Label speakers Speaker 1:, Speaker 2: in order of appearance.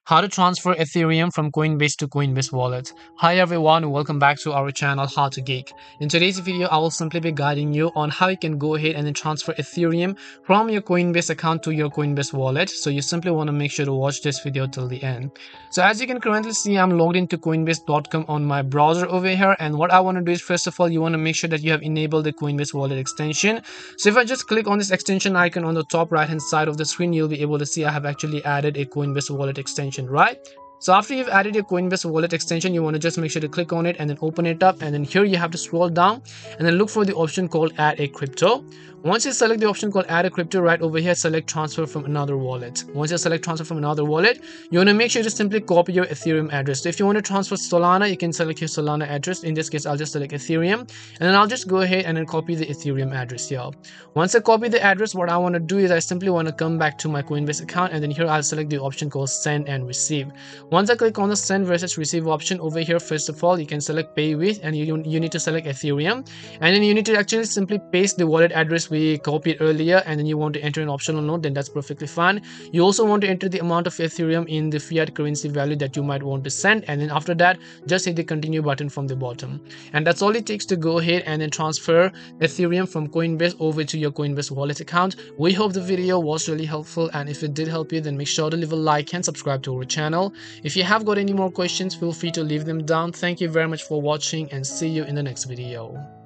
Speaker 1: How to transfer Ethereum from Coinbase to Coinbase Wallet. Hi everyone, welcome back to our channel How to Geek. In today's video, I will simply be guiding you on how you can go ahead and then transfer Ethereum from your Coinbase account to your Coinbase Wallet. So you simply want to make sure to watch this video till the end. So as you can currently see, I'm logged into Coinbase.com on my browser over here, and what I want to do is, first of all, you want to make sure that you have enabled the Coinbase Wallet extension. So if I just click on this extension icon on the top right hand side of the screen, you'll be able to see I have actually added a Coinbase Wallet extension, right? So after you've added your Coinbase Wallet extension, you want to just make sure to click on it and then open it up, and then here you have to scroll down and then look for the option called add a crypto. Once you select the option called add a crypto, right over here, select transfer from another wallet. Once you select transfer from another wallet, you want to make sure to simply copy your Ethereum address. So if you want to transfer Solana, you can select your Solana address. In this case, I'll just select Ethereum, and then I'll just go ahead and then copy the Ethereum address here. Once I copy the address, what I want to do is I simply want to come back to my Coinbase account, and then here I'll select the option called send and receive. Once I click on the send versus receive option over here, first of all, you can select pay with, and you need to select Ethereum, and then you need to actually simply paste the wallet address we copied earlier, and then you want to enter an optional note, then that's perfectly fine. You also want to enter the amount of Ethereum in the fiat currency value that you might want to send, and then after that, just hit the continue button from the bottom. And that's all it takes to go ahead and then transfer Ethereum from Coinbase over to your Coinbase wallet account. We hope the video was really helpful, and if it did help you, then make sure to leave a like and subscribe to our channel. If you have got any more questions, feel free to leave them down. Thank you very much for watching, and see you in the next video.